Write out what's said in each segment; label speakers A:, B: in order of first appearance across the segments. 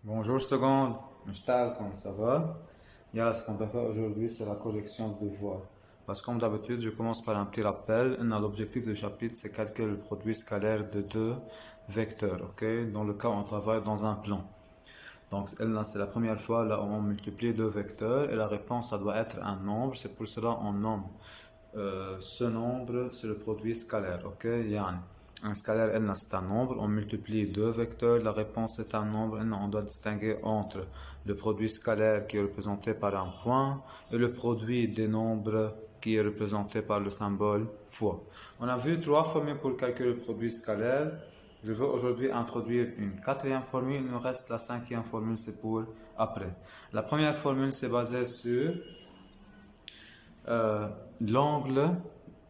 A: Bonjour seconde, comme ça va? Ce qu'on va faire aujourd'hui, c'est la correction de devoir. Parce que comme d'habitude, je commence par un petit rappel. L'objectif du chapitre, c'est calculer le produit scalaire de deux vecteurs, ok? Dans le cas où on travaille dans un plan. Donc, là, c'est la première fois, là, on multiplie deux vecteurs et la réponse, ça doit être un nombre. C'est pour cela qu'on nomme ce nombre, c'est le produit scalaire, ok? Yani, un scalaire, c'est un nombre, on multiplie deux vecteurs, la réponse est un nombre, on doit distinguer entre le produit scalaire qui est représenté par un point et le produit des nombres qui est représenté par le symbole fois. On a vu trois formules pour calculer le produit scalaire. Je veux aujourd'hui introduire une quatrième formule, il nous reste la cinquième formule, c'est pour après. La première formule, c'est basé sur l'angle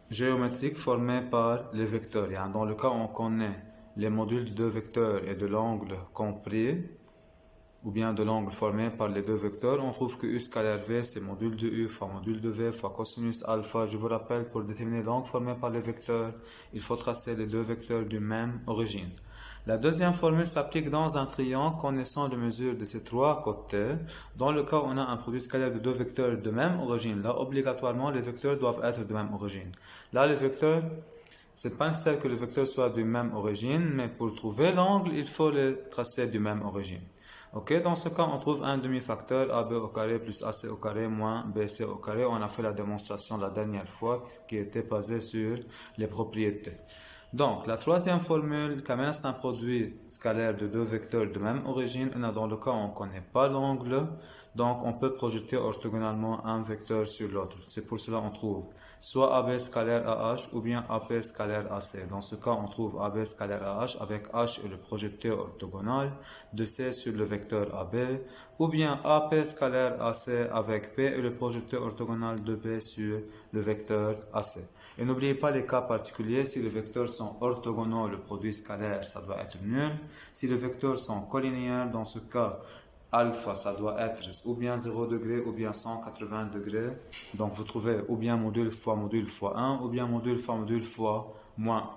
A: géométrique formé par les vecteurs. Dans le cas où on connaît les modules de deux vecteurs et de l'angle compris, ou bien de l'angle formé par les deux vecteurs, on trouve que U scalaire V, c'est module de U fois module de V fois cosinus alpha. Je vous rappelle, pour déterminer l'angle formé par les vecteurs, il faut tracer les deux vecteurs d'une même origine. La deuxième formule s'applique dans un triangle connaissant les mesures de ses trois côtés. Dans le cas où on a un produit scalaire de deux vecteurs de même origine, là, obligatoirement, les vecteurs doivent être de même origine. Là, les vecteurs, c'est pas nécessaire que les vecteurs soient de même origine, mais pour trouver l'angle, il faut les tracer de même origine. Ok, dans ce cas, on trouve un demi-facteur AB au carré plus AC au carré moins BC au carré. On a fait la démonstration la dernière fois qui était basée sur les propriétés. Donc, la troisième formule, quand même, c'est un produit scalaire de deux vecteurs de même origine. Dans le cas où on ne connaît pas l'angle, donc on peut projeter orthogonalement un vecteur sur l'autre. C'est pour cela qu'on trouve soit AB scalaire AH ou bien AP scalaire AC. Dans ce cas, on trouve AB scalaire AH avec H et le projecteur orthogonal de C sur le vecteur AB, ou bien AP scalaire AC avec P et le projecteur orthogonal de B sur le vecteur AC. Et n'oubliez pas les cas particuliers, si les vecteurs sont orthogonaux, le produit scalaire, ça doit être nul. Si les vecteurs sont collinéaires, dans ce cas, alpha, ça doit être ou bien 0 degré ou bien 180 degrés. Donc vous trouvez ou bien module fois 1 ou bien module fois moins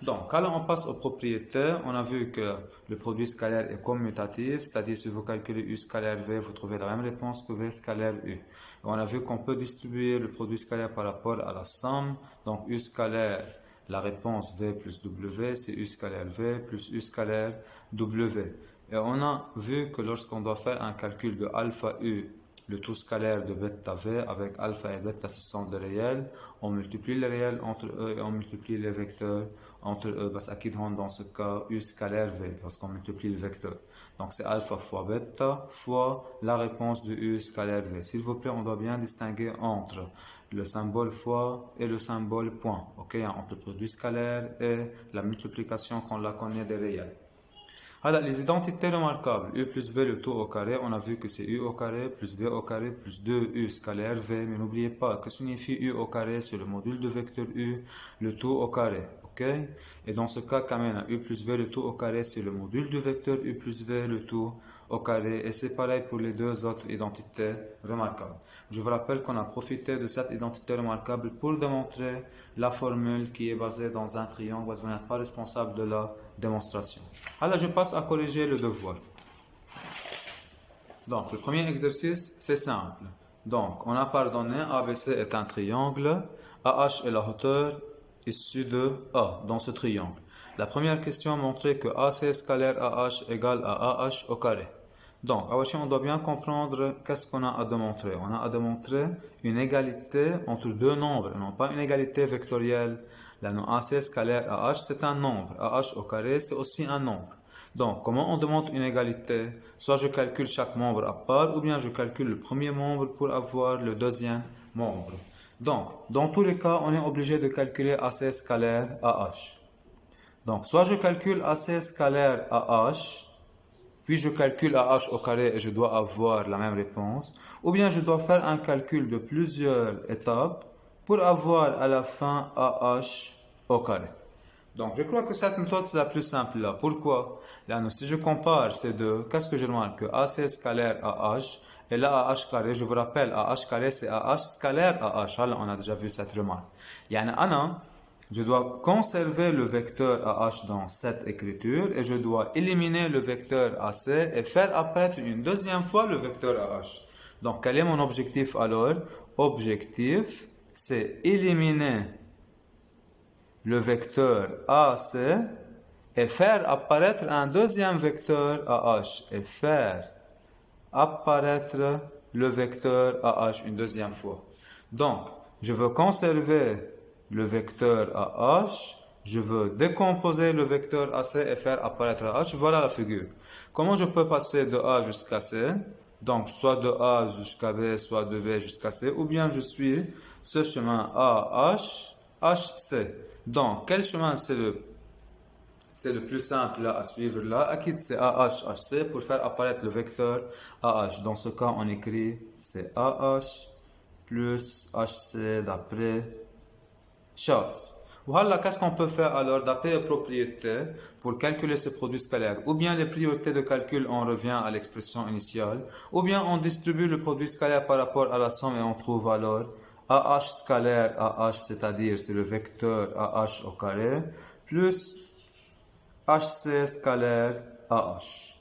A: 1. Donc, alors on passe aux propriétés. On a vu que le produit scalaire est commutatif, c'est-à-dire si vous calculez U scalaire V, vous trouvez la même réponse que V scalaire U. Et on a vu qu'on peut distribuer le produit scalaire par rapport à la somme. Donc, U scalaire, la réponse V plus W, c'est U scalaire V plus U scalaire W. Et on a vu que lorsqu'on doit faire un calcul de alpha U, le tout scalaire de bêta V, avec alpha et bêta, ce sont des réels, on multiplie les réels entre eux et on multiplie les vecteurs entre eux. Ça qui donne dans ce cas U scalaire V, lorsqu'on multiplie le vecteur. Donc c'est alpha fois bêta fois la réponse de U scalaire V. S'il vous plaît, on doit bien distinguer entre le symbole fois et le symbole point. Ok, entre le produit scalaire et la multiplication qu'on la connaît des réels. Alors, les identités remarquables, U plus V le tout au carré, on a vu que c'est U au carré plus V au carré plus 2U scalaire V, mais n'oubliez pas que signifie U au carré, c'est le module de vecteur U, le tout au carré, ok? Et dans ce cas, quand même, U plus V le tout au carré, c'est le module du vecteur U plus V le tout au carré, et c'est pareil pour les deux autres identités remarquables. Je vous rappelle qu'on a profité de cette identité remarquable pour démontrer la formule qui est basée dans un triangle, parce que vous n'êtes pas responsable de la démonstration. Alors, je passe à corriger le devoir. Donc, le premier exercice, c'est simple. Donc, on a pardonné, ABC est un triangle, AH est la hauteur issue de A dans ce triangle. La première question montrait que AC scalaire AH égale à AH au carré. Donc, on doit bien comprendre qu'est-ce qu'on a à démontrer. On a à démontrer une égalité entre deux nombres, et non pas une égalité vectorielle. Là, AC scalaire AH, c'est un nombre. AH au carré, c'est aussi un nombre. Donc, comment on démontre une égalité? Soit je calcule chaque membre à part, ou bien je calcule le premier membre pour avoir le deuxième membre. Donc, dans tous les cas, on est obligé de calculer AC scalaire AH. Donc, soit je calcule AC scalaire AH, puis je calcule AH au carré et je dois avoir la même réponse, ou bien je dois faire un calcul de plusieurs étapes pour avoir à la fin AH au carré. Donc, je crois que cette méthode, c'est la plus simple là. Pourquoi? Là, si je compare ces deux, qu'est-ce que je remarque? Que AC scalaire AH, et là AH carré, je vous rappelle, AH carré, c'est AH scalaire AH. Là, on a déjà vu cette remarque. يعني أنا je dois conserver le vecteur AH dans cette écriture et je dois éliminer le vecteur AC et faire apparaître une deuxième fois le vecteur AH. Donc, quel est mon objectif alors? Objectif, c'est éliminer le vecteur AC et faire apparaître un deuxième vecteur AH et faire apparaître le vecteur AH une deuxième fois. Donc, je veux conserver le vecteur AH, je veux décomposer le vecteur AC et faire apparaître AH. Voilà la figure. Comment je peux passer de A jusqu'à C? Donc, soit de A jusqu'à B, soit de B jusqu'à C, ou bien je suis ce chemin AH, HC. Donc, quel chemin c'est le plus simple à suivre là? Acquis c'est AH, HC pour faire apparaître le vecteur AH. Dans ce cas, on écrit c'est AH plus HC d'après Charles. Voilà, qu'est-ce qu'on peut faire alors d'après les propriétés pour calculer ce produit scalaire? Ou bien les priorités de calcul, on revient à l'expression initiale, ou bien on distribue le produit scalaire par rapport à la somme et on trouve alors AH scalaire AH, c'est-à-dire c'est le vecteur AH au carré, plus HC scalaire AH.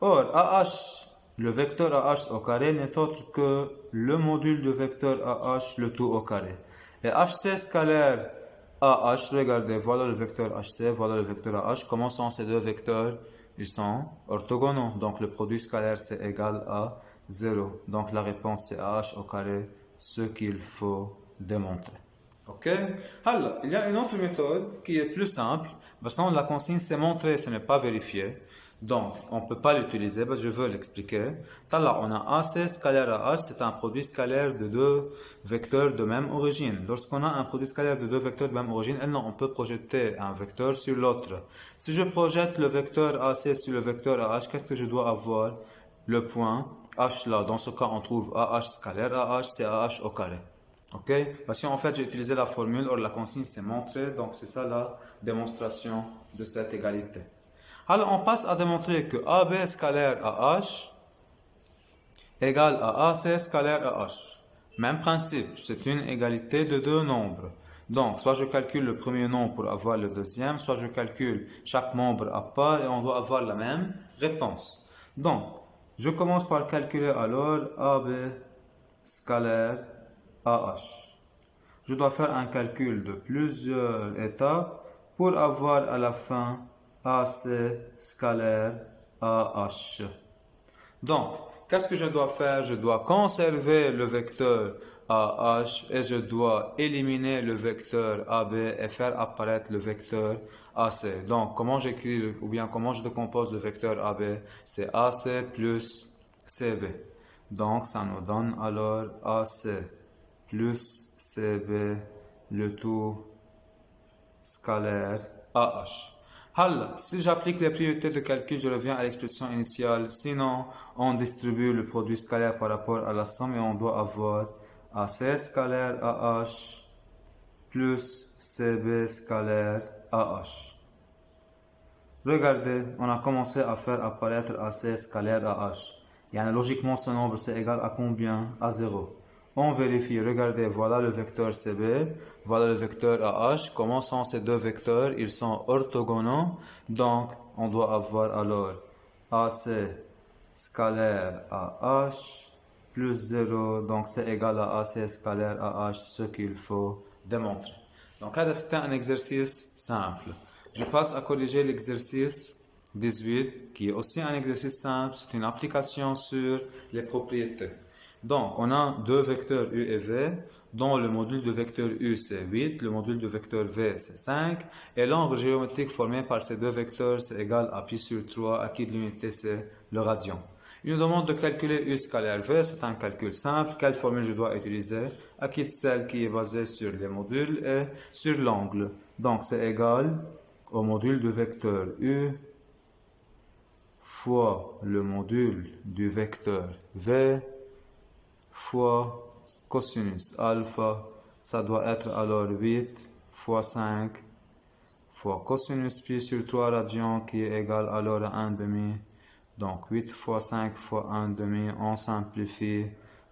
A: Or, AH, le vecteur AH au carré n'est autre que le module de vecteur AH, le tout au carré. Et HC scalaire AH, regardez, voilà le vecteur HC, voilà le vecteur AH. Comment sont ces deux vecteurs? Ils sont orthogonaux. Donc, le produit scalaire, c'est égal à 0. Donc, la réponse, c'est AH au carré, ce qu'il faut démontrer. Ok? Alors, il y a une autre méthode qui est plus simple. Parce la consigne, c'est montrer, ce n'est pas vérifier. Donc, on ne peut pas l'utiliser, je veux l'expliquer. Là, on a AC scalaire AH, c'est un produit scalaire de deux vecteurs de même origine. Lorsqu'on a un produit scalaire de deux vecteurs de même origine, on peut projeter un vecteur sur l'autre. Si je projette le vecteur AC sur le vecteur AH, qu'est-ce que je dois avoir? Le point H là. Dans ce cas, on trouve AH scalaire AH, c'est AH au carré. Ok? Parce qu'en fait, j'ai utilisé la formule, or la consigne c'est montré, donc c'est ça la démonstration de cette égalité. Alors, on passe à démontrer que AB scalaire AH égale à AC scalaire AH. Même principe, c'est une égalité de deux nombres. Donc, soit je calcule le premier nombre pour avoir le deuxième, soit je calcule chaque membre à part et on doit avoir la même réponse. Donc, je commence par calculer alors AB scalaire AH. Je dois faire un calcul de plusieurs étapes pour avoir à la fin AC scalaire AH. Donc, qu'est-ce que je dois faire? Je dois conserver le vecteur AH et je dois éliminer le vecteur AB et faire apparaître le vecteur AC. Donc, comment j'écris ou bien comment je décompose le vecteur AB? C'est AC plus CB. Donc, ça nous donne alors AC plus CB, le tout scalaire AH. Alors, si j'applique les priorités de calcul, je reviens à l'expression initiale. Sinon, on distribue le produit scalaire par rapport à la somme et on doit avoir AC scalaire AH plus CB scalaire AH. Regardez, on a commencé à faire apparaître AC scalaire AH. Logiquement, ce nombre, c'est égal à combien? À 0. On vérifie, regardez, voilà le vecteur CB, voilà le vecteur AH. Comment sont ces deux vecteurs? Ils sont orthogonaux, donc on doit avoir alors AC scalaire AH plus 0, donc c'est égal à AC scalaire AH, ce qu'il faut démontrer. Donc là, c'était un exercice simple. Je passe à corriger l'exercice 18, qui est aussi un exercice simple, c'est une application sur les propriétés. Donc, on a deux vecteurs U et V, dont le module de vecteur U c'est 8, le module de vecteur V c'est 5, et l'angle géométrique formé par ces deux vecteurs c'est égal à pi sur 3, acquis de l'unité c'est le radian. Il nous demande de calculer U scalaire V, c'est un calcul simple. Quelle formule je dois utiliser? Acquis de celle qui est basée sur les modules et sur l'angle. Donc, c'est égal au module de vecteur U fois le module du vecteur V fois cosinus alpha, ça doit être alors 8 fois 5 fois cosinus pi sur 3 radian qui est égal alors à 1 demi. Donc 8 fois 5 fois 1 demi, on simplifie,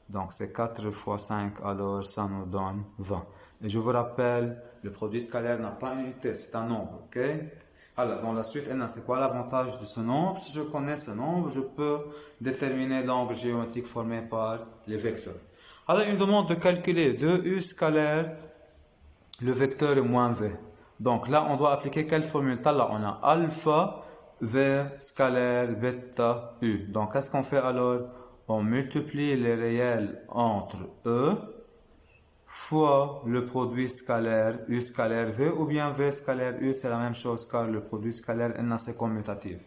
A: Donc c'est 4 fois 5, alors ça nous donne 20. Et je vous rappelle, le produit scalaire n'a pas une unité, c'est un nombre, ok? Alors, dans la suite, c'est quoi l'avantage de ce nombre? Si je connais ce nombre, je peux déterminer l'angle géométrique formé par les vecteurs. Alors, il nous demande de calculer 2u scalaire, le vecteur est moins v. Donc là, on doit appliquer quelle formule? Là, on a alpha v scalaire bêta u. Donc, qu'est-ce qu'on fait alors? On multiplie les réels entre e fois le produit scalaire u scalaire v, ou bien v scalaire u, c'est la même chose car le produit scalaire n c'est commutatif.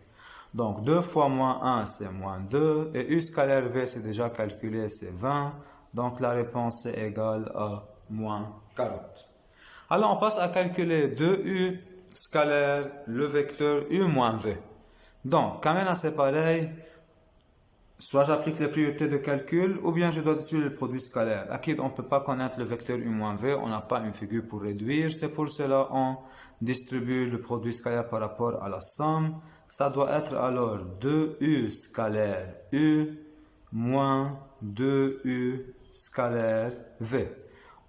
A: Donc 2 fois moins 1 c'est moins 2, et u scalaire v c'est déjà calculé, c'est 20. Donc la réponse est égale à moins 40. Alors on passe à calculer 2u scalaire le vecteur u moins v. Donc quand même c'est pareil. Soit j'applique les priorités de calcul, ou bien je dois distribuer le produit scalaire. Aquí, on ne peut pas connaître le vecteur u moins v, on n'a pas une figure pour réduire. C'est pour cela on distribue le produit scalaire par rapport à la somme. Ça doit être alors 2u scalaire u moins 2u scalaire v.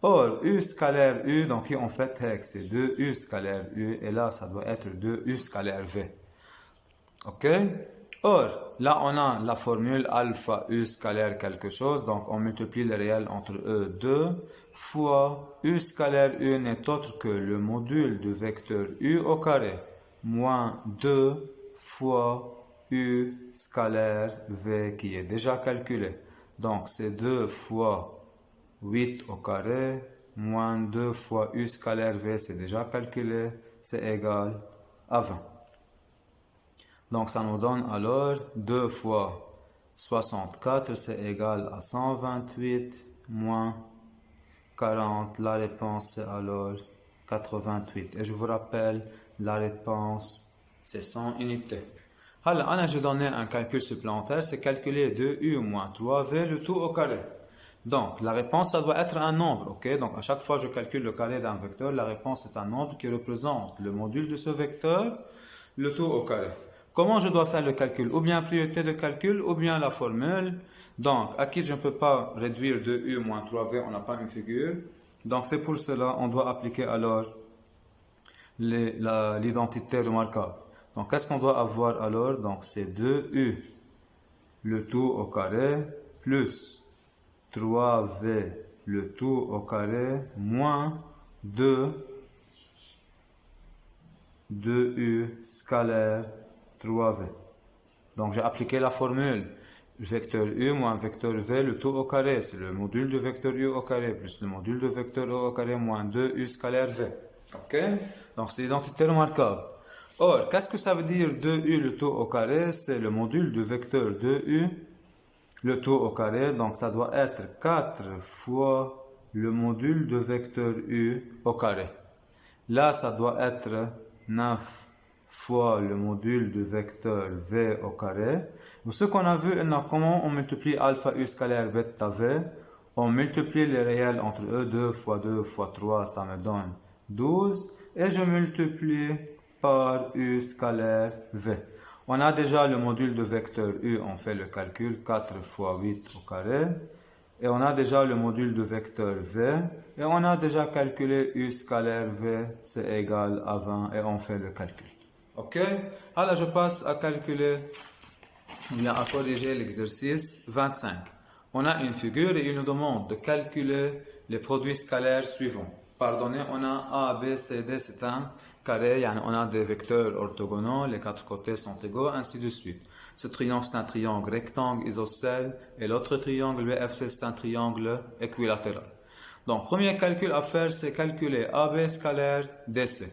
A: Or, u scalaire u, donc on fait texte, c'est 2u scalaire u, et là ça doit être 2u scalaire v. Ok? Or, là, on a la formule alpha u scalaire quelque chose, donc on multiplie les réels entre eux 2 fois u scalaire u n'est autre que le module du vecteur u au carré moins 2 fois u scalaire v qui est déjà calculé. Donc, c'est 2 fois 8 au carré moins 2 fois u scalaire v, c'est déjà calculé, c'est égal à 20. Donc, ça nous donne alors 2 fois 64, c'est égal à 128, moins 40. La réponse, c'est alors 88. Et je vous rappelle, la réponse, c'est 100 unités. Alors, j'ai donné un calcul supplémentaire, c'est calculer 2u moins 3v, le tout au carré. Donc, la réponse, ça doit être un nombre, ok? Donc, à chaque fois que je calcule le carré d'un vecteur, la réponse est un nombre qui représente le module de ce vecteur, le tout au carré. Comment je dois faire le calcul? Ou bien priorité de calcul, ou bien la formule. Donc, aquí, je ne peux pas réduire 2u moins 3v, on n'a pas une figure. Donc, c'est pour cela, on doit appliquer alors l'identité remarquable. Donc, qu'est-ce qu'on doit avoir alors? Donc, c'est 2u, le tout au carré, plus 3v, le tout au carré, moins 2u scalaire 3v. Donc, j'ai appliqué la formule. Vecteur u moins vecteur v, le tout au carré. C'est le module de vecteur u au carré plus le module de vecteur u au carré moins 2u scalaire v. Ok? Donc, c'est l'identité remarquable. Or, qu'est-ce que ça veut dire 2u le tout au carré? C'est le module du vecteur 2u, le tout au carré. Donc, ça doit être 4 fois le module de vecteur u au carré. Là, ça doit être 9 fois le module du vecteur v au carré. Ce qu'on a vu, comment on multiplie alpha u scalaire bêta v. On multiplie les réels entre eux, 2 fois 2 fois 3, ça me donne 12. Et je multiplie par u scalaire v. On a déjà le module de vecteur u, on fait le calcul, 4 fois 8 au carré. Et on a déjà le module de vecteur v. Et on a déjà calculé u scalaire v, c'est égal à 20, et on fait le calcul. Ok? Alors, je passe à calculer, bien à corriger l'exercice 25. On a une figure et il nous demande de calculer les produits scalaires suivants. Pardonnez, on a A, B, C, D, c'est un carré, on a des vecteurs orthogonaux, les quatre côtés sont égaux, ainsi de suite. Ce triangle, c'est un triangle rectangle isocèle, et l'autre triangle BFC, c'est un triangle équilatéral. Donc, premier calcul à faire, c'est calculer AB scalaire DC.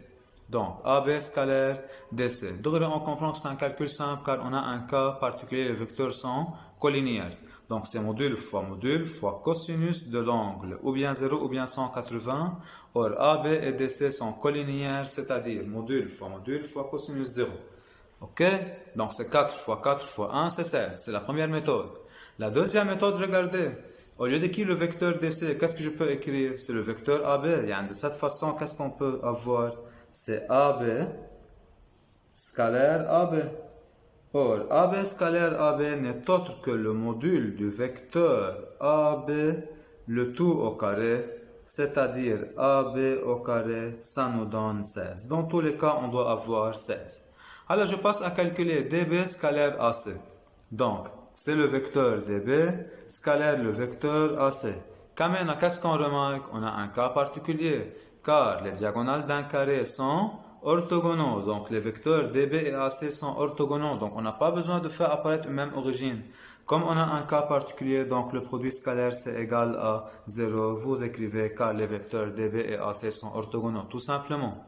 A: Donc, AB scalaire DC. Degré, on comprend que c'est un calcul simple car on a un cas particulier, les vecteurs sont collinéaires. Donc, c'est module fois cosinus de l'angle, ou bien 0 ou bien 180. Or, AB et DC sont collinéaires, c'est-à-dire module fois cosinus 0. Ok? Donc, c'est 4 fois 4 fois 1, c'est 16. C'est la première méthode. La deuxième méthode, regardez. Au lieu d'écrire le vecteur DC, qu'est-ce que je peux écrire? C'est le vecteur AB. De cette façon, qu'est-ce qu'on peut avoir? C'est AB scalaire AB. Or, AB scalaire AB n'est autre que le module du vecteur AB, le tout au carré, c'est-à-dire AB au carré, ça nous donne 16. Dans tous les cas, on doit avoir 16. Alors, je passe à calculer DB scalaire AC. Donc, c'est le vecteur DB, scalaire le vecteur AC. Quand même, qu'est-ce qu'on remarque? On a un cas particulier, car les diagonales d'un carré sont orthogonaux. Donc, les vecteurs DB et AC sont orthogonaux. Donc, on n'a pas besoin de faire apparaître une même origine. Comme on a un cas particulier, donc le produit scalaire c'est égal à 0, vous écrivez car les vecteurs DB et AC sont orthogonaux, tout simplement.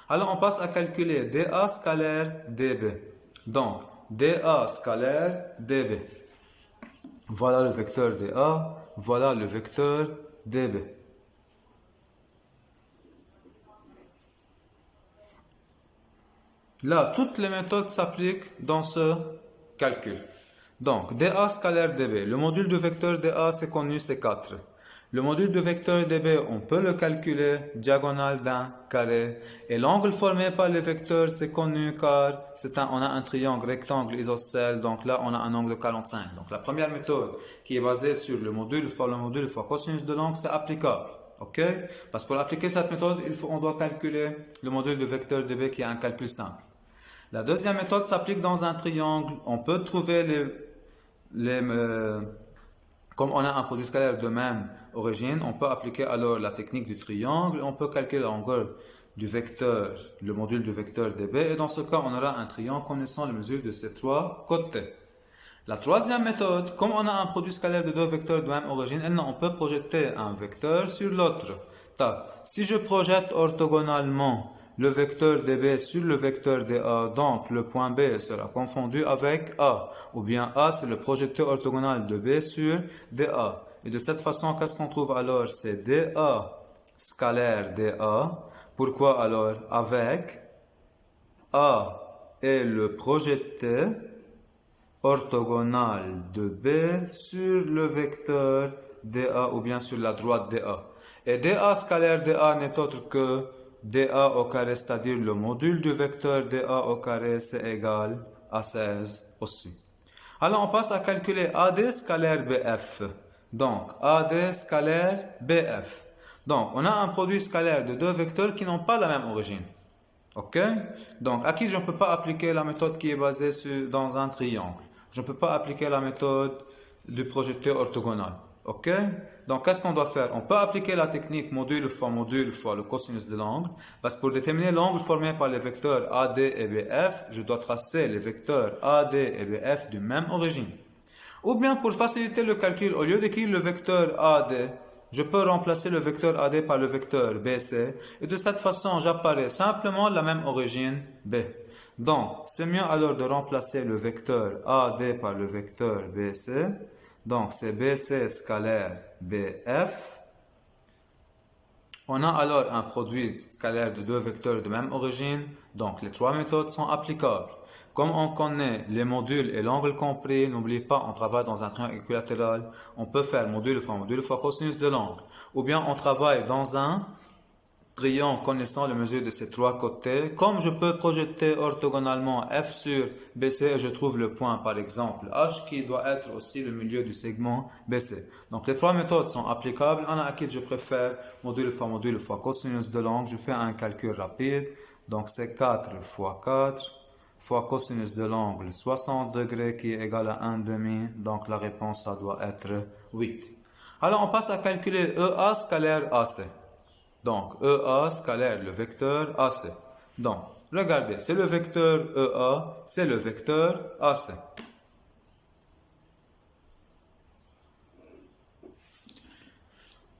A: Alors, on passe à calculer DA scalaire DB. Donc, DA scalaire DB. Voilà le vecteur DA, voilà le vecteur DB. Là, toutes les méthodes s'appliquent dans ce calcul. Donc, DA scalaire DB. Le module de vecteur DA, c'est connu, c'est 4. Le module de vecteur DB, on peut le calculer, diagonale d'un carré. Et l'angle formé par les vecteurs, c'est connu car on a un triangle rectangle isocèle. Donc là, on a un angle de 45. Donc la première méthode qui est basée sur le module fois cosinus de l'angle, c'est applicable. Ok? Parce que pour appliquer cette méthode, on doit calculer le module de vecteur DB qui est un calcul simple. La deuxième méthode s'applique dans un triangle. On peut trouver comme on a un produit scalaire de même origine, on peut appliquer alors la technique du triangle. On peut calculer l'angle du vecteur, le module du vecteur DB. Et dans ce cas, on aura un triangle connaissant les mesures de ces trois côtés. La troisième méthode, comme on a un produit scalaire de deux vecteurs de même origine, on peut projeter un vecteur sur l'autre. Si je projette orthogonalement le vecteur DB sur le vecteur DA, donc le point B sera confondu avec A. Ou bien A, c'est le projecteur orthogonal de B sur DA. Et de cette façon, qu'est-ce qu'on trouve alors? C'est DA scalaire DA. Pourquoi alors? Avec A est le projeté orthogonal de B sur le vecteur DA ou bien sur la droite DA. Et DA scalaire DA n'est autre que DA au carré, c'est-à-dire le module du vecteur DA au carré, c'est égal à 16 aussi. Alors, on passe à calculer AD scalaire BF. Donc, AD scalaire BF. Donc, on a un produit scalaire de deux vecteurs qui n'ont pas la même origine. Ok? Donc, à qui je ne peux pas appliquer la méthode qui est basée dans un triangle. Je ne peux pas appliquer la méthode du projecteur orthogonal. Ok? Donc, qu'est-ce qu'on doit faire? On peut appliquer la technique module fois le cosinus de l'angle. Parce que pour déterminer l'angle formé par les vecteurs AD et BF, je dois tracer les vecteurs AD et BF d'une même origine. Ou bien, pour faciliter le calcul, au lieu d'écrire le vecteur AD, je peux remplacer le vecteur AD par le vecteur BC. Et de cette façon, j'apparais simplement la même origine B. Donc, c'est mieux alors de remplacer le vecteur AD par le vecteur BC. Donc, c'est BC scalaire BF. On a alors un produit scalaire de deux vecteurs de même origine. Donc, les trois méthodes sont applicables. Comme on connaît les modules et l'angle compris, n'oubliez pas, on travaille dans un triangle équilatéral. On peut faire module fois cosinus de l'angle. Ou bien, on travaille dans un triangle connaissant les mesures de ces trois côtés. Comme je peux projeter orthogonalement F sur BC et je trouve le point par exemple H qui doit être aussi le milieu du segment BC. Donc les trois méthodes sont applicables. En à qui je préfère module fois cosinus de l'angle. Je fais un calcul rapide. Donc c'est 4 fois 4 fois cosinus de l'angle 60 degrés qui est égal à 1/2. Donc la réponse ça doit être 8. Alors on passe à calculer EA scalaire AC. Donc, EA scalaire le vecteur AC. Donc, regardez, c'est le vecteur EA, c'est le vecteur AC.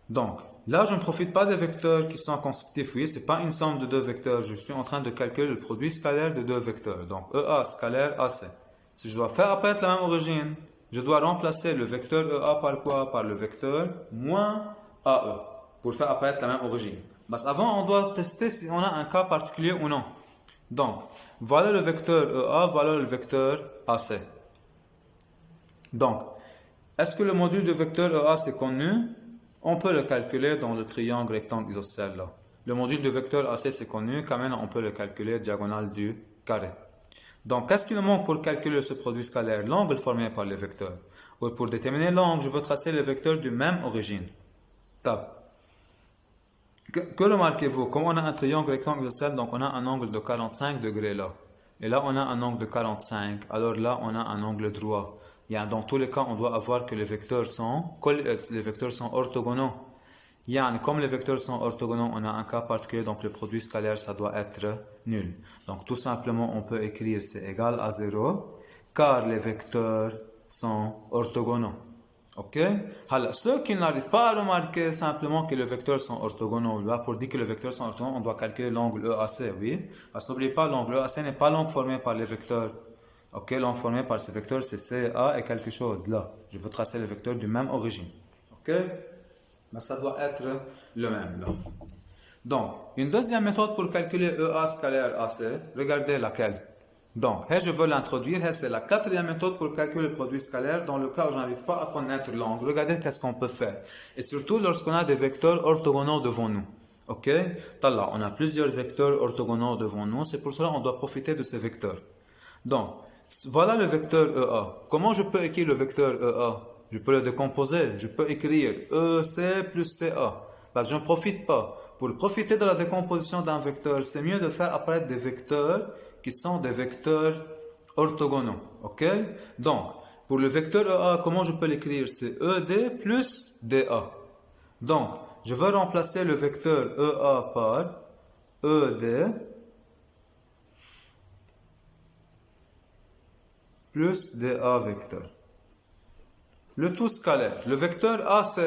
A: Donc, là, je ne profite pas des vecteurs qui sont consécutifs. Vous voyez, ce n'est pas une somme de deux vecteurs. Je suis en train de calculer le produit scalaire de deux vecteurs. Donc, EA scalaire AC. Si je dois faire apparaître la même origine, je dois remplacer le vecteur EA par quoi? Par le vecteur moins AE. Pour faire apparaître la même origine. Parce avant, on doit tester si on a un cas particulier ou non. Donc, voilà le vecteur EA, voilà le vecteur AC. Donc, est-ce que le module du vecteur EA c'est connu? On peut le calculer dans le triangle rectangle isocèle là. Le module du vecteur AC c'est connu, quand même on peut le calculer diagonale du carré. Donc, qu'est-ce qui nous manque pour calculer ce produit scalaire? L'angle formé par les vecteurs. Ou pour déterminer l'angle, je veux tracer les vecteurs du même origine. Top. Que remarquez-vous? Comme on a un triangle rectangle isocèle, donc on a un angle de 45 degrés là. Et là, on a un angle de 45. Alors là, on a un angle droit. Dans tous les cas, on doit avoir que les vecteurs sont orthogonaux. Comme les vecteurs sont orthogonaux, on a un cas particulier, donc le produit scalaire, ça doit être nul. Donc tout simplement, on peut écrire c'est égal à 0, car les vecteurs sont orthogonaux. Ok? Alors, ceux qui n'arrivent pas à remarquer simplement que les vecteurs sont orthogonaux, là, pour dire que les vecteurs sont orthogonaux, on doit calculer l'angle EAC, oui. Parce que n'oubliez pas, l'angle EAC n'est pas l'angle formé par les vecteurs. Ok? L'angle formé par ces vecteurs, c'est CA et quelque chose, là. Je veux tracer les vecteurs du même origine. Ok? Mais ça doit être le même, là. Donc, une deuxième méthode pour calculer EA scalaire AC, regardez laquelle. Donc, je veux l'introduire, c'est la quatrième méthode pour calculer le produit scalaire dans le cas où je n'arrive pas à connaître l'angle. Regardez qu'est-ce qu'on peut faire. Et surtout lorsqu'on a des vecteurs orthogonaux devant nous. Ok? Là, on a plusieurs vecteurs orthogonaux devant nous, c'est pour cela qu'on doit profiter de ces vecteurs. Donc, voilà le vecteur EA. Comment je peux écrire le vecteur EA? Je peux le décomposer. Je peux écrire EC plus CA. Parce que je ne profite pas. Pour profiter de la décomposition d'un vecteur, c'est mieux de faire apparaître des vecteurs qui sont des vecteurs orthogonaux. Ok? Donc, pour le vecteur EA, comment je peux l'écrire? C'est ED plus DA. Donc, je vais remplacer le vecteur EA par ED plus DA vecteur. Le tout scalaire. Le vecteur AC,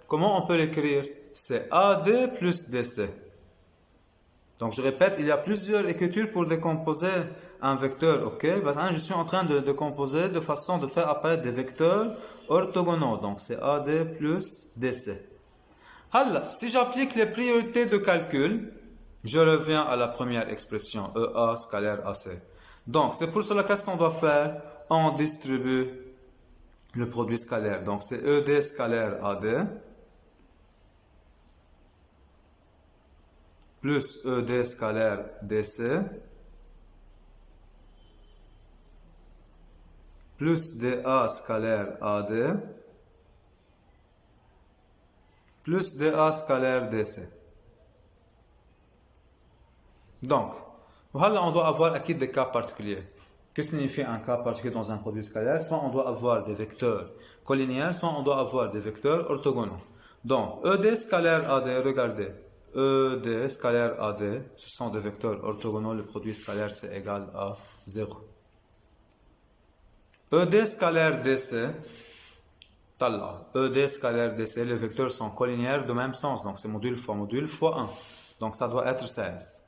A: comment on peut l'écrire? C'est AD plus DC. Donc je répète, il y a plusieurs écritures pour décomposer un vecteur, ok? Maintenant, je suis en train de décomposer de façon de faire apparaître des vecteurs orthogonaux. Donc c'est AD plus DC. Alors, si j'applique les priorités de calcul, je reviens à la première expression, EA scalaire AC. Donc c'est pour cela qu'est-ce qu'on doit faire? On distribue le produit scalaire. Donc c'est ED scalaire AD plus ED scalaire DC plus DA scalaire AD plus DA scalaire DC. Donc, voilà, on doit avoir acquis des cas particuliers. Que signifie un cas particulier dans un produit scalaire? Soit on doit avoir des vecteurs collinéaires, soit on doit avoir des vecteurs orthogonaux. Donc, ED scalaire AD, regardez. ED scalaire AD, ce sont des vecteurs orthogonaux, le produit scalaire c'est égal à 0. ED scalaire DC, ED scalaire DC, les vecteurs sont collinéaires de même sens, donc c'est module fois 1. Donc ça doit être 16.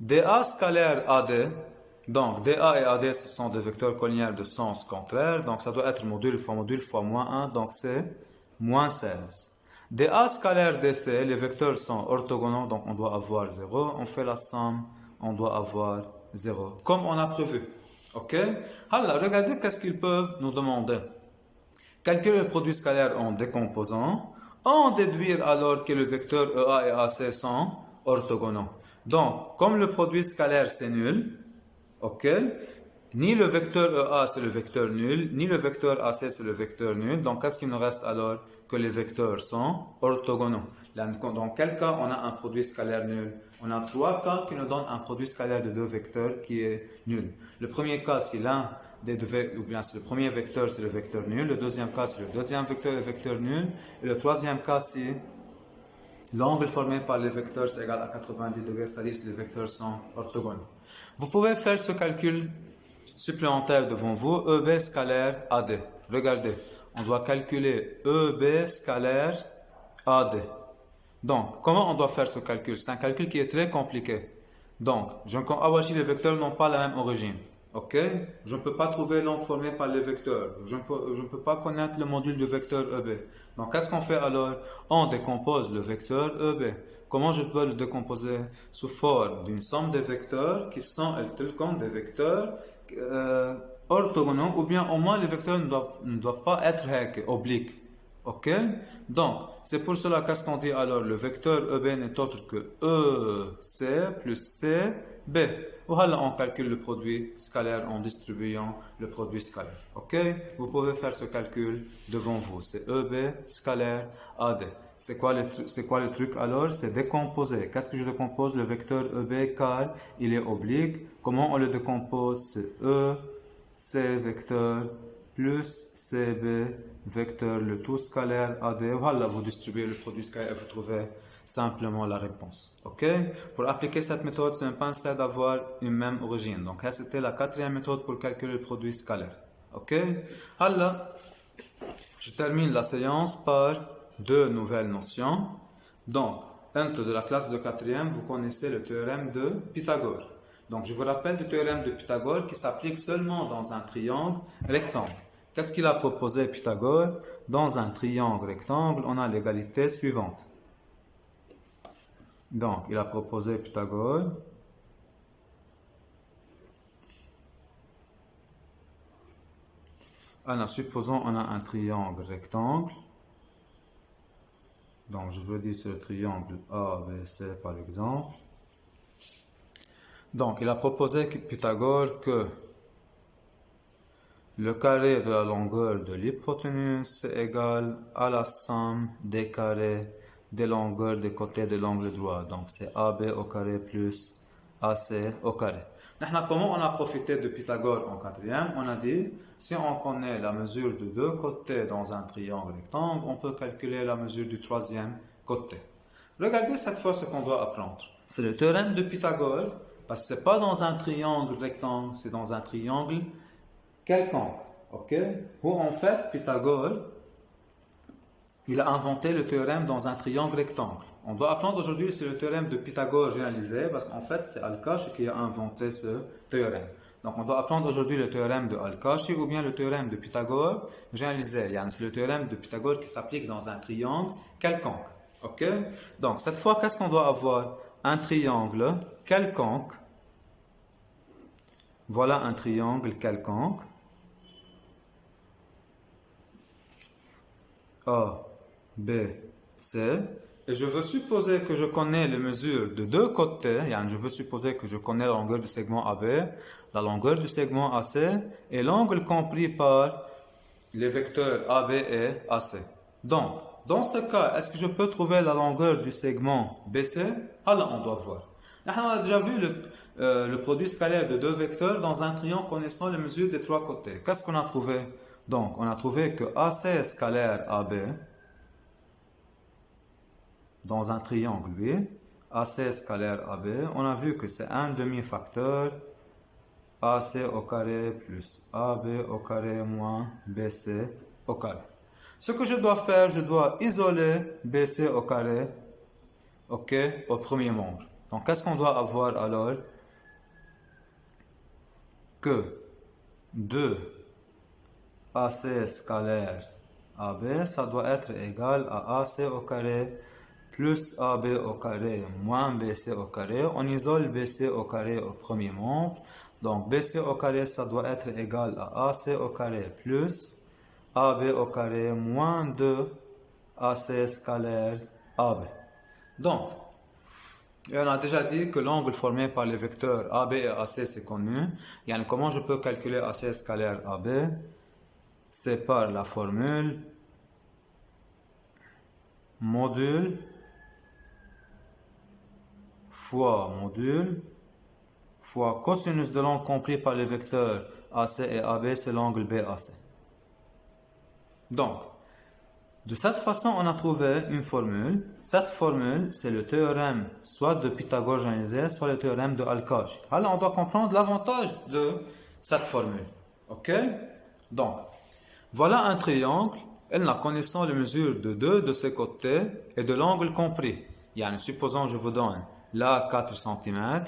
A: DA scalaire AD, donc DA et AD ce sont des vecteurs collinéaires de sens contraire, donc ça doit être module fois moins 1, donc c'est moins 16. DA scalaire DC, les vecteurs sont orthogonaux, donc on doit avoir 0. On fait la somme, on doit avoir 0, comme on a prévu. Ok? Alors, regardez qu'est-ce qu'ils peuvent nous demander. Calculer le produit scalaire en décomposant, en déduire alors que le vecteur EA et AC sont orthogonaux. Donc, comme le produit scalaire c'est nul, ok? Ni le vecteur EA c'est le vecteur nul, ni le vecteur AC c'est le vecteur nul. Donc, qu'est-ce qu'il nous reste alors? Que les vecteurs sont orthogonaux. Dans quel cas on a un produit scalaire nul? On a 3 cas qui nous donnent un produit scalaire de 2 vecteurs qui est nul. Le premier cas, si l'un des deux, ou bien si le premier vecteur c'est le vecteur nul. Le deuxième cas, si le deuxième vecteur est le vecteur nul. Et le troisième cas, si l'angle formé par les vecteurs c'est égal à 90 degrés, c'est-à-dire si les vecteurs sont orthogonaux. Vous pouvez faire ce calcul supplémentaire devant vous, EB scalaire AD. Regardez, on doit calculer EB scalaire AD. Donc, comment on doit faire ce calcul? C'est un calcul qui est très compliqué. Donc, les vecteurs n'ont pas la même origine. Ok? Je ne peux pas trouver l'angle formé par les vecteurs. Je ne peux pas connaître le module du vecteur EB. Donc, qu'est-ce qu'on fait alors? On décompose le vecteur EB. Comment je peux le décomposer? Sous forme d'une somme de vecteurs qui sont tels comme des vecteurs orthogonaux, ou bien au moins les vecteurs ne doivent pas être obliques. Ok? Donc, c'est pour cela qu'est-ce qu'on dit alors? Le vecteur EB n'est autre que EC plus CB. Voilà, on calcule le produit scalaire en distribuant le produit scalaire. Ok? Vous pouvez faire ce calcul devant vous. C'est EB scalaire AD. C'est quoi le truc alors? C'est décomposer. Qu'est-ce que je décompose? Le vecteur EB car il est oblique. Comment on le décompose? C'est E, C vecteur plus CB vecteur, le tout scalaire AD. Voilà, vous distribuez le produit scalaire et vous trouvez simplement la réponse. Ok? Pour appliquer cette méthode, c'est impensable d'avoir une même origine. Donc, c'était la quatrième méthode pour calculer le produit scalaire. Ok? Alors, je termine la séance par deux nouvelles notions. Donc, de la classe de quatrième, vous connaissez le théorème de Pythagore. Donc, je vous rappelle le théorème de Pythagore qui s'applique seulement dans un triangle rectangle. Qu'est-ce qu'il a proposé Pythagore? Dans un triangle rectangle, on a l'égalité suivante. Donc, il a proposé Pythagore. Alors, supposons on a un triangle rectangle. Donc, je veux dire ce triangle ABC par exemple. Donc, il a proposé Pythagore que le carré de la longueur de l'hypoténuse est égal à la somme des carrés des longueurs des côtés de l'angle droit. Donc, c'est AB au carré plus AC au carré. Comment on a profité de Pythagore en quatrième? On a dit, si on connaît la mesure de deux côtés dans un triangle rectangle, on peut calculer la mesure du troisième côté. Regardez cette fois ce qu'on doit apprendre. C'est le théorème de Pythagore, parce que ce n'est pas dans un triangle rectangle, c'est dans un triangle quelconque. Ok? Où en fait, Pythagore, il a inventé le théorème dans un triangle rectangle. On doit apprendre aujourd'hui, c'est le théorème de Pythagore réalisé, parce qu'en fait, c'est Al-Kashi qui a inventé ce théorème. Donc, on doit apprendre aujourd'hui le théorème de Al-Kashi ou bien le théorème de Pythagore réalisé. C'est le théorème de Pythagore qui s'applique dans un triangle quelconque. Ok? Donc, cette fois, qu'est-ce qu'on doit avoir? Un triangle quelconque. Voilà un triangle quelconque. A, B, C. Et je veux supposer que je connais les mesures de deux côtés. Je veux supposer que je connais la longueur du segment AB, la longueur du segment AC et l'angle compris par les vecteurs AB et AC. Donc, dans ce cas, est-ce que je peux trouver la longueur du segment BC? Alors, on doit voir. On a déjà vu le produit scalaire de deux vecteurs dans un triangle connaissant les mesures des trois côtés. Qu'est-ce qu'on a trouvé? Donc, on a trouvé que AC scalaire AB, dans un triangle, oui, AC scalaire AB, on a vu que c'est un demi-facteur AC au carré plus AB au carré moins BC au carré. Ce que je dois faire, je dois isoler BC au carré, ok, au premier membre. Donc, qu'est-ce qu'on doit avoir alors? Que 2 AC scalaire AB, ça doit être égal à AC au carré plus AB au carré moins BC au carré. On isole BC au carré au premier membre. Donc, BC au carré, ça doit être égal à AC au carré plus AB au carré moins 2 AC scalaire AB. Donc, on a déjà dit que l'angle formé par les vecteurs AB et AC, c'est connu. Comment je peux calculer AC scalaire AB? C'est par la formule module fois module fois cosinus de l'angle compris par les vecteurs AC et AB, c'est l'angle BAC. Donc, de cette façon, on a trouvé une formule. Cette formule, c'est le théorème soit de Pythagore généralisé, soit le théorème de Al-Kashi. Alors, on doit comprendre l'avantage de cette formule. Ok? Donc, voilà un triangle. Elle n'a connaissant les mesures de deux de ses côtés et de l'angle compris. Supposons je vous donne là 4 cm,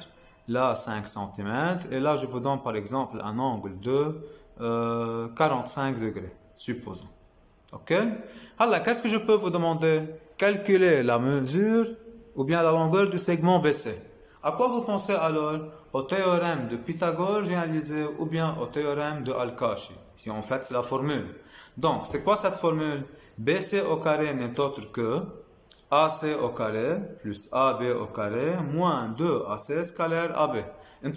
A: là 5 cm, et là je vous donne par exemple un angle de 45 degrés, supposons. Ok? Alors, qu'est-ce que je peux vous demander? Calculer la mesure ou bien la longueur du segment BC. À quoi vous pensez alors? au théorème de Pythagore généralisé ou bien au théorème de Al-Kashi. Si en fait c'est la formule. Donc, c'est quoi cette formule? BC au carré n'est autre que AC au carré plus AB au carré moins 2AC scalaire AB.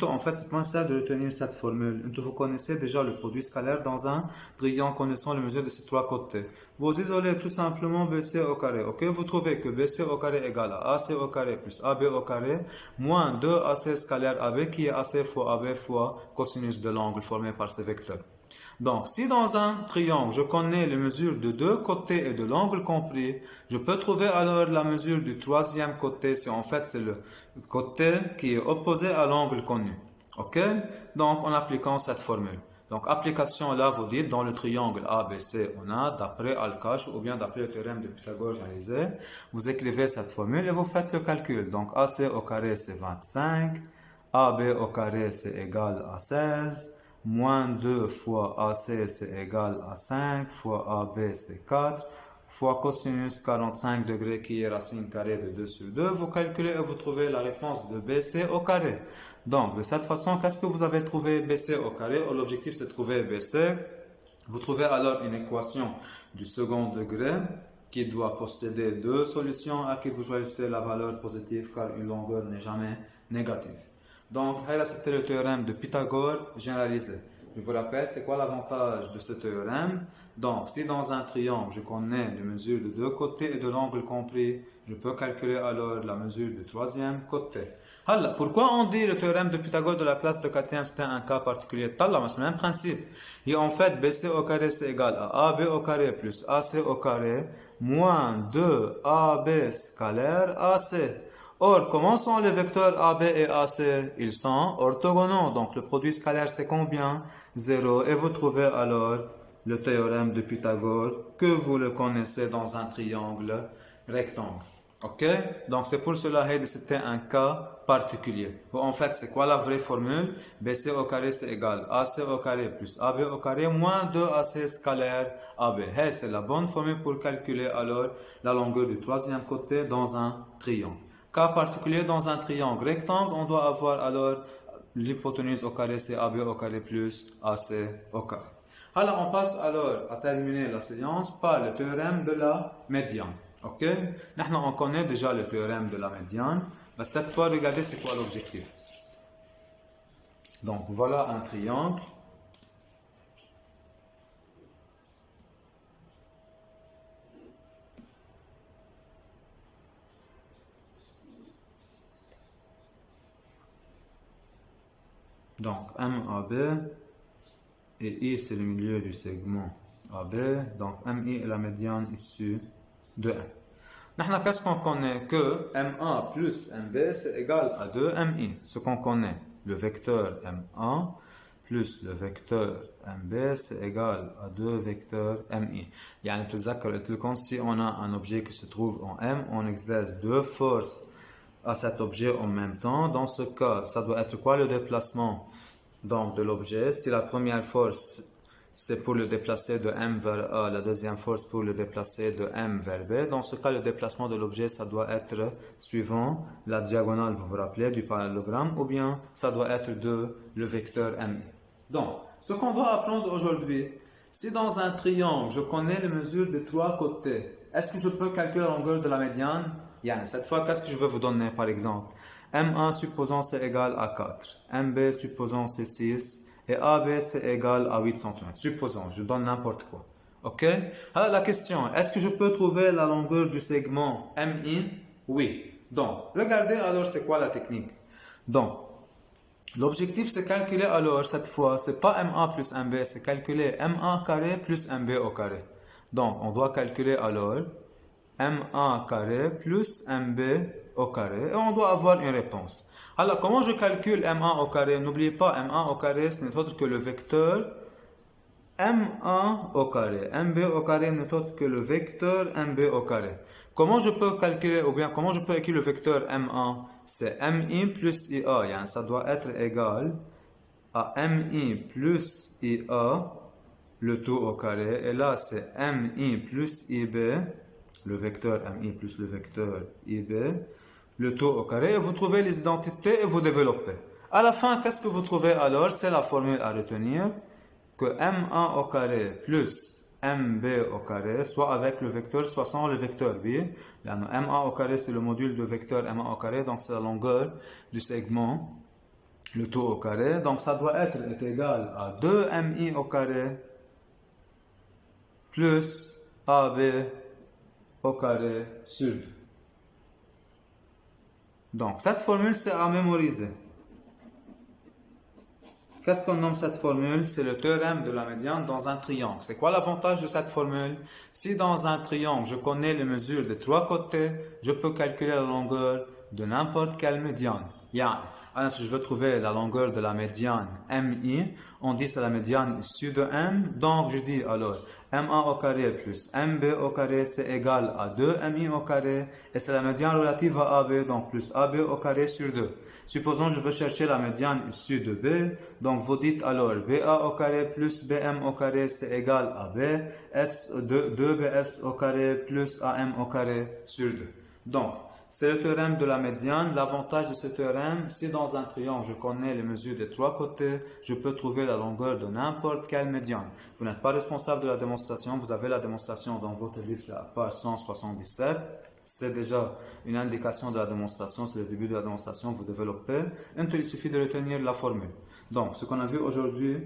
A: En fait, c'est pas nécessaire de retenir cette formule. Vous connaissez déjà le produit scalaire dans un triangle connaissant les mesures de ces trois côtés. Vous isolez tout simplement BC au carré. Ok, vous trouvez que BC au carré égale à AC au carré plus AB au carré moins 2AC scalaire AB qui est AC fois AB fois cosinus de l'angle formé par ces vecteurs. Donc, si dans un triangle, je connais les mesures de deux côtés et de l'angle compris, je peux trouver alors la mesure du troisième côté, si en fait c'est le côté qui est opposé à l'angle connu. Ok? Donc, en appliquant cette formule. Donc, application là, vous dites, dans le triangle ABC, on a, d'après Al-Kash, ou bien d'après le théorème de Pythagore généralisé, vous écrivez cette formule et vous faites le calcul. Donc, AC au carré, c'est 25, AB au carré, c'est égal à 16, moins 2 fois AC, c'est égal à 5, fois AB, c'est 4, fois cosinus 45 degrés qui est racine carrée de 2 sur 2. Vous calculez et vous trouvez la réponse de BC au carré. Donc, de cette façon, qu'est-ce que vous avez trouvé BC au carré? L'objectif, c'est de trouver BC. Vous trouvez alors une équation du second degré qui doit posséder deux solutions à qui vous choisissez la valeur positive car une longueur n'est jamais négative. Donc, là, c'était le théorème de Pythagore généralisé. Je vous rappelle, c'est quoi l'avantage de ce théorème? Donc, si dans un triangle, je connais les mesures de deux côtés et de l'angle compris, je peux calculer alors la mesure du troisième côté. Alors, pourquoi on dit le théorème de Pythagore de la classe de 4e, c'était un cas particulier? C'est le même principe. Et en fait, BC au carré, c'est égal à AB au carré plus AC au carré moins 2AB scalaire AC. Or, comment sont les vecteurs AB et AC? Ils sont orthogonaux. Donc, le produit scalaire, c'est combien? 0. Et vous trouvez alors le théorème de Pythagore que vous le connaissez dans un triangle rectangle. Ok? Donc, c'est pour cela que c'était un cas particulier. En fait, c'est quoi la vraie formule? BC au carré, c'est égal à AC au carré plus AB au carré moins 2AC scalaire AB. C'est la bonne formule pour calculer alors la longueur du troisième côté dans un triangle. Cas particulier dans un triangle rectangle, on doit avoir alors l'hypoténuse au carré, c'est AB au carré plus AC au carré. Alors, on passe alors à terminer la séance par le théorème de la médiane. Ok? Maintenant, on connaît déjà le théorème de la médiane. Mais cette fois, regardez c'est quoi l'objectif. Donc, voilà un triangle. Donc, MAB et I, c'est le milieu du segment AB. Donc, MI est la médiane issue de M. Maintenant, qu'est-ce qu'on connaît? Que MA plus MB, c'est égal à 2MI. Ce qu'on connaît, le vecteur MA plus le vecteur MB, c'est égal à 2 vecteurs MI. يعني بتتذكر قلت لكم si on a un objet qui se trouve en M, on exerce deux forces à cet objet en même temps. Dans ce cas, ça doit être quoi le déplacement donc de l'objet? Si la première force c'est pour le déplacer de M vers A, la deuxième force pour le déplacer de M vers B. Dans ce cas, le déplacement de l'objet, ça doit être suivant la diagonale, vous vous rappelez, du parallélogramme, ou bien ça doit être de le vecteur MI. Donc, ce qu'on doit apprendre aujourd'hui, si dans un triangle, je connais les mesures des trois côtés, est-ce que je peux calculer la longueur de la médiane? Cette fois, qu'est-ce que je vais vous donner par exemple? M1, supposons c'est égal à 4. MB, supposons c'est 6. Et AB, c'est égal à 8 cm. Supposons, je donne n'importe quoi. Ok? Alors, la question, est-ce que je peux trouver la longueur du segment MI? Oui. Donc, regardez alors c'est quoi la technique. Donc, l'objectif, c'est calculer alors, cette fois, c'est pas MA plus MB, c'est calculer MA carré plus MB au carré. Donc, on doit calculer alors MA carré plus MB au carré et on doit avoir une réponse. Alors, comment je calcule MA au carré? N'oubliez pas, MA au carré, ce n'est autre que le vecteur MA au carré. MB au carré n'est autre que le vecteur MB au carré. Comment je peux calculer, ou bien comment je peux écrire le vecteur MA? C'est MI plus IA. Ça doit être égal à MI plus IA, le tout au carré. Et là, c'est MI plus IB, le vecteur MI plus le vecteur IB, le tout au carré, et vous trouvez les identités et vous développez. À la fin, qu'est-ce que vous trouvez alors? C'est la formule à retenir que m1 au carré plus mb au carré, soit avec le vecteur, soit sans le vecteur, oui. m1 au carré, c'est le module de vecteur m1 au carré, donc c'est la longueur du segment, le tout au carré. Donc ça doit être égal à 2mi au carré plus ab au carré sur 2. Donc cette formule, c'est à mémoriser. Qu'est-ce qu'on nomme cette formule? C'est le théorème de la médiane dans un triangle. C'est quoi l'avantage de cette formule? Si dans un triangle, je connais les mesures des trois côtés, je peux calculer la longueur de n'importe quelle médiane. Alors, si je veux trouver la longueur de la médiane MI, on dit c'est la médiane issue de M. Donc, je dis alors M1 au carré plus MB au carré, c'est égal à 2MI au carré. Et c'est la médiane relative à AB, donc plus AB au carré sur 2. Supposons que je veux chercher la médiane issue de B. Donc, vous dites alors BA au carré plus BM au carré, c'est égal à B. 2BS au carré plus AM au carré sur 2. Donc, c'est le théorème de la médiane. L'avantage de ce théorème, si dans un triangle, je connais les mesures des trois côtés, je peux trouver la longueur de n'importe quelle médiane. Vous n'êtes pas responsable de la démonstration. Vous avez la démonstration dans votre livre, c'est à page 177. C'est déjà une indication de la démonstration, c'est le début de la démonstration, vous développez. Il suffit de retenir la formule. Donc, ce qu'on a vu aujourd'hui,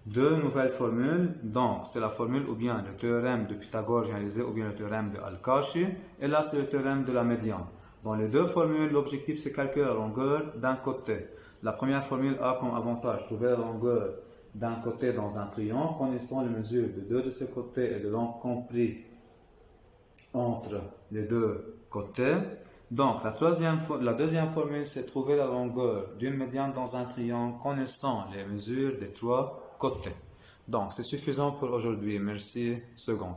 A: deux nouvelles formules. Donc, c'est la formule ou bien le théorème de Pythagore généralisé ou bien le théorème de Al-Kashi. Et là, c'est le théorème de la médiane. Dans les deux formules, l'objectif, c'est calculer la longueur d'un côté. La première formule a comme avantage trouver la longueur d'un côté dans un triangle, connaissant les mesures de deux de ces côtés et de l'angle compris entre les deux côtés. Donc, la deuxième formule, c'est trouver la longueur d'une médiane dans un triangle, connaissant les mesures des trois côtés. Donc, c'est suffisant pour aujourd'hui. Merci. Seconde.